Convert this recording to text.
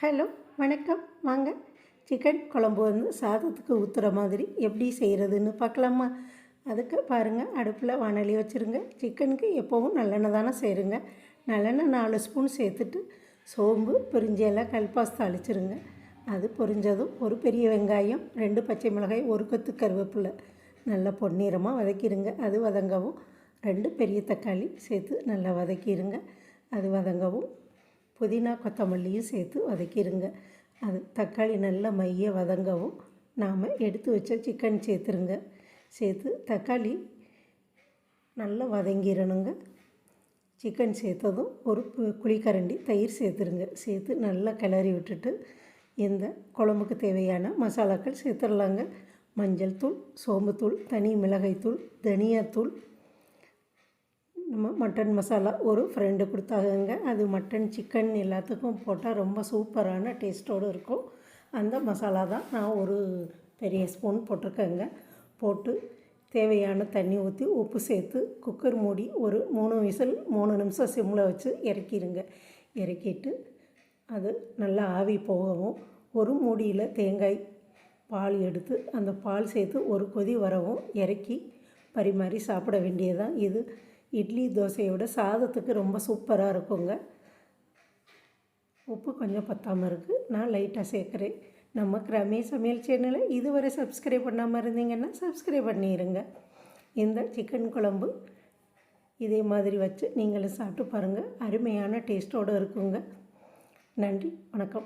Hello, வணக்கம். வாங்க, chicken குழம்பு சாதத்துக்கு ஊற்றுற மாதிரி எப்படி செய்கிறதுன்னு பார்க்கலாமா? அதுக்கு பாருங்கள், அடுப்பில் வாணலி வச்சுருங்க. சிக்கனுக்கு எப்போவும் நல்லெண்ணெய் தானே செய்கிறங்க. நல்லெண்ணெய் 4 ஸ்பூன் சேர்த்துட்டு சோம்பு, பிரிஞ்சி எல்லாம் கல்பாஸ் தாளிச்சிருங்க. அது பொரிஞ்சதும் ஒரு பெரிய வெங்காயம், 2 பச்சை மிளகாய், 1 கொத்து கருவேப்பிலை நல்லா பொன்னிறமாக வதக்கிடுங்க. அது வதங்கவும் 2 பெரிய தக்காளி சேர்த்து நல்லா வதக்கிடுங்க. அது வதங்கவும் புதினா கொத்தமல்லியும் சேர்த்து வதக்கிடுங்க. அது தக்காளி நல்லா மைய வதங்கவும் நாம் எடுத்து வச்ச சிக்கன் சேர்த்துருங்க. சேர்த்து தக்காளி நல்லா வதங்கிடணுங்க. சிக்கன் சேர்த்ததும் ஒரு குழிக்கரண்டி தயிர் சேர்த்துருங்க. சேர்த்து நல்லா கிளறி விட்டுட்டு இந்த குழம்புக்கு தேவையான மசாலாக்கள் சேர்த்துடலாங்க. மஞ்சள் தூள், சோம்புத்தூள், தனி மிளகாய்த்தூள், தனியாத்தூள், நம்ம மட்டன் மசாலா ஒரு ஃப்ரெண்டு கொடுத்தாங்க. அது மட்டன் சிக்கன் எல்லாத்துக்கும் போட்டால் ரொம்ப சூப்பரான டேஸ்ட்டோடு இருக்கும். அந்த மசாலா தான் நான் ஒரு பெரிய ஸ்பூன் போட்டிருக்கேங்க. போட்டு தேவையான தண்ணி ஊற்றி உப்பு சேர்த்து குக்கர் மூடி ஒரு 3 விசில் 3 நிமிஷம் சிம்மில் வச்சு இறக்கிடுங்க. இறக்கிட்டு அது நல்லா ஆவி போகவும் ஒரு மூடியில் தேங்காய் பால் எடுத்து அந்த பால் சேர்த்து ஒரு கொதி வரவும் இறக்கி பரிமாறி சாப்பிட வேண்டியதான். இது இட்லி தோசையோட சாதத்துக்கு ரொம்ப சூப்பராக இருக்குங்க. உப்பு கொஞ்சம் பத்தாமல் இருக்குது, நான் லைட்டாக சேர்க்குறேன். நம்ம கிராமிய சமையல் சேனலை இதுவரை சப்ஸ்கிரைப் பண்ணாமல் இருந்தீங்கன்னா சப்ஸ்கிரைப் பண்ணிடுங்க. இந்த சிக்கன் குழம்பு இதே மாதிரி வச்சு நீங்களும் சாப்பிட்டு பாருங்கள். அருமையான டேஸ்ட்டோடு இருக்குங்க. நன்றி, வணக்கம்.